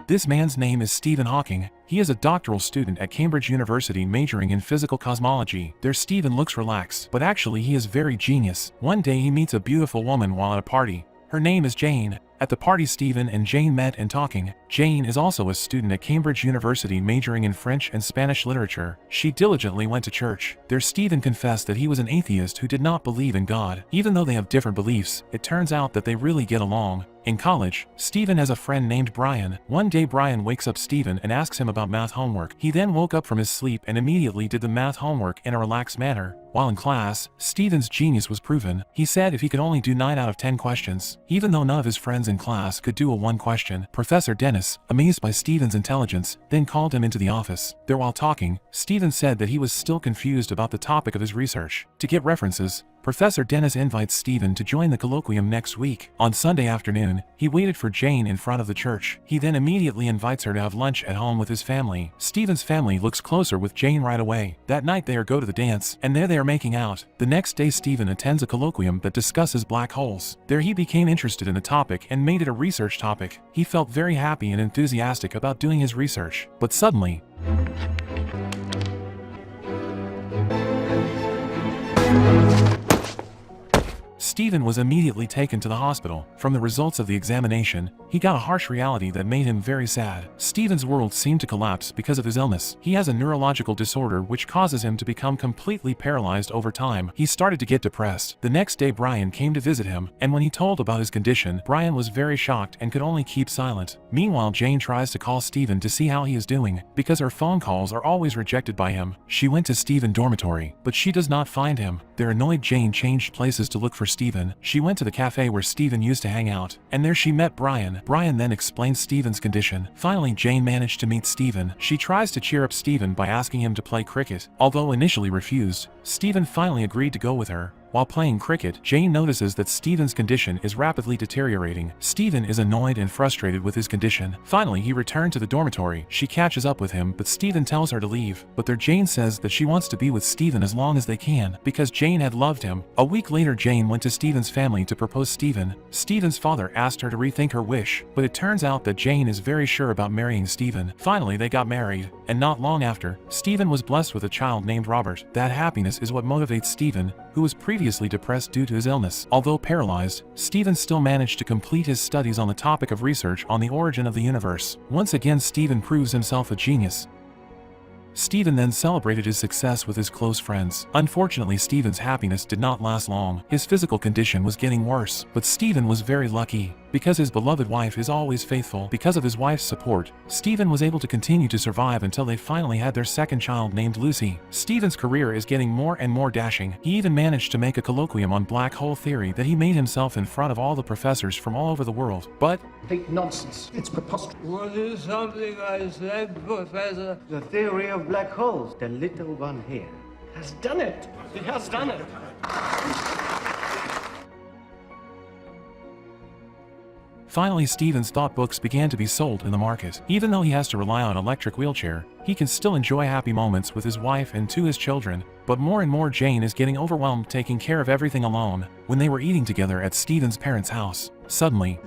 This man's name is Stephen Hawking. He is a doctoral student at Cambridge University majoring in physical cosmology. There's Stephen looks relaxed, but actually he is very genius. One day he meets a beautiful woman while at a party. Her name is Jane. At the party, Stephen and Jane met and talking. Jane is also a student at Cambridge University majoring in French and Spanish literature. She diligently went to church. There Stephen confessed that he was an atheist who did not believe in God. Even though they have different beliefs, it turns out that they really get along. In college, Stephen has a friend named Brian. One day Brian wakes up Stephen and asks him about math homework. He then woke up from his sleep and immediately did the math homework in a relaxed manner. While in class, Stephen's genius was proven. He said if he could only do 9 out of 10 questions, even though none of his friends in class could do a 1 question. Professor Dennis, amazed by Stephen's intelligence, then called him into the office. There while talking, Stephen said that he was still confused about the topic of his research. To get references, Professor Dennis invites Stephen to join the colloquium next week. On Sunday afternoon, he waited for Jane in front of the church. He then immediately invites her to have lunch at home with his family. Stephen's family looks closer with Jane right away. That night they go to the dance, and there they are making out. The next day Stephen attends a colloquium that discusses black holes. There he became interested in the topic and made it a research topic. He felt very happy and enthusiastic about doing his research. But suddenly, Stephen was immediately taken to the hospital. From the results of the examination, he got a harsh reality that made him very sad. Stephen's world seemed to collapse because of his illness. He has a neurological disorder which causes him to become completely paralyzed over time. He started to get depressed. The next day Brian came to visit him, and when he told about his condition, Brian was very shocked and could only keep silent. Meanwhile, Jane tries to call Stephen to see how he is doing. Because her phone calls are always rejected by him, she went to Stephen's dormitory, but she does not find him. Their annoyed Jane changed places to look for Stephen. She went to the cafe where Stephen used to hang out, and there she met Brian. Brian then explained Stephen's condition. Finally, Jane managed to meet Stephen. She tries to cheer up Stephen by asking him to play cricket. Although initially refused, Stephen finally agreed to go with her. While playing cricket, Jane notices that Stephen's condition is rapidly deteriorating. Stephen is annoyed and frustrated with his condition. Finally, he returned to the dormitory. She catches up with him, but Stephen tells her to leave. But there Jane says that she wants to be with Stephen as long as they can, because Jane had loved him. A week later, Jane went to Stephen's family to propose Stephen. Stephen's father asked her to rethink her wish, but it turns out that Jane is very sure about marrying Stephen. Finally, they got married, and not long after, Stephen was blessed with a child named Robert. That happiness is what motivates Stephen, who was previously depressed due to his illness. Although paralyzed, Stephen still managed to complete his studies on the topic of research on the origin of the universe. Once again, Stephen proves himself a genius. Stephen then celebrated his success with his close friends. Unfortunately, Stephen's happiness did not last long. His physical condition was getting worse, but Stephen was very lucky. Because his beloved wife is always faithful. Because of his wife's support, Stephen was able to continue to survive until they finally had their second child named Lucy. Stephen's career is getting more and more dashing. He even managed to make a colloquium on black hole theory that he made himself in front of all the professors from all over the world. But complete nonsense. It's preposterous. What is something I said, Professor? The theory of black holes. The little one here has done it. He has done it. finally, Stephen's thought books began to be sold in the market. Even though he has to rely on an electric wheelchair, he can still enjoy happy moments with his wife and his children. But more and more, Jane is getting overwhelmed taking care of everything alone. When they were eating together at Stephen's parents' house, suddenly,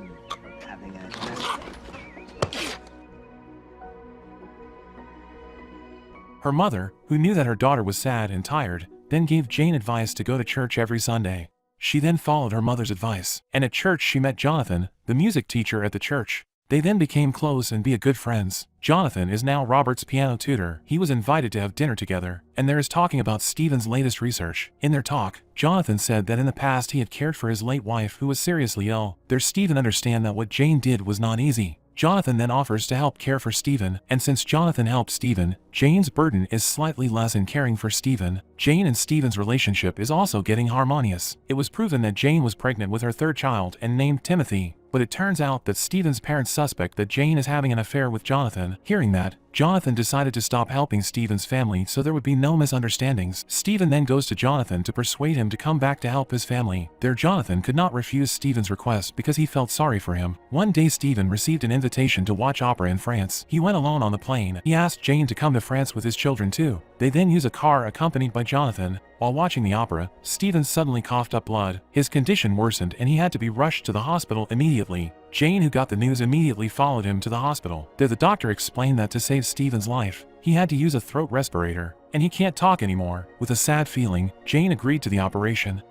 her mother, who knew that her daughter was sad and tired, then gave Jane advice to go to church every Sunday. She then followed her mother's advice, and at church she met Jonathan, the music teacher at the church. They then became close and be a good friends. Jonathan is now Robert's piano tutor. He was invited to have dinner together, and there is talking about Stephen's latest research. In their talk, Jonathan said that in the past he had cared for his late wife who was seriously ill. There Stephen understand that what Jane did was not easy. Jonathan then offers to help care for Stephen, and since Jonathan helped Stephen, Jane's burden is slightly less in caring for Stephen. Jane and Stephen's relationship is also getting harmonious. It was proven that Jane was pregnant with her third child and named Timothy, but it turns out that Stephen's parents suspect that Jane is having an affair with Jonathan. Hearing that, Jonathan decided to stop helping Stephen's family so there would be no misunderstandings. Stephen then goes to Jonathan to persuade him to come back to help his family. There Jonathan could not refuse Stephen's request because he felt sorry for him. One day Stephen received an invitation to watch opera in France. He went alone on the plane. He asked Jane to come to France with his children too. They then use a car accompanied by Jonathan. While watching the opera, Stephen suddenly coughed up blood. His condition worsened and he had to be rushed to the hospital immediately. Jane, who got the news, immediately followed him to the hospital. There the doctor explained that to save Stephen's life, he had to use a throat respirator, and he can't talk anymore. With a sad feeling, Jane agreed to the operation.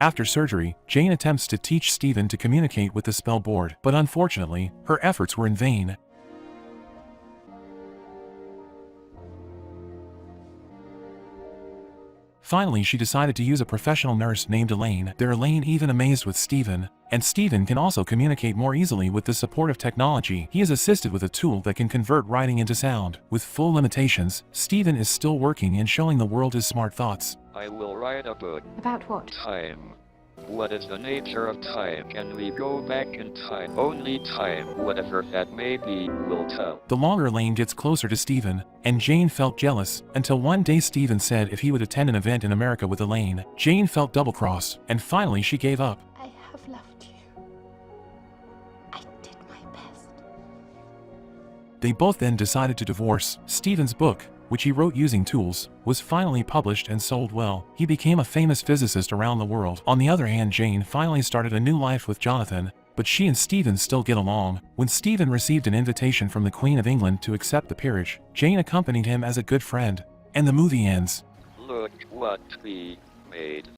After surgery, Jane attempts to teach Stephen to communicate with the spell board, but unfortunately, her efforts were in vain. Finally, she decided to use a professional nurse named Elaine. They're Elaine even amazed with Stephen, and Stephen can also communicate more easily with the support of technology. He is assisted with a tool that can convert writing into sound. With full limitations, Stephen is still working and showing the world his smart thoughts. I will write a book. About what? Time. What is the nature of time? Can we go back in time? Only time, whatever that may be, will tell. The longer Elaine gets closer to Stephen, and Jane felt jealous, until one day Stephen said if he would attend an event in America with Elaine. Jane felt double-crossed, and finally she gave up. I have loved you. I did my best. They both then decided to divorce. Stephen's book, which he wrote using tools, was finally published and sold well. He became a famous physicist around the world. On the other hand, Jane finally started a new life with Jonathan, but she and Stephen still get along. When Stephen received an invitation from the Queen of England to accept the peerage, Jane accompanied him as a good friend. And the movie ends. Look what we made.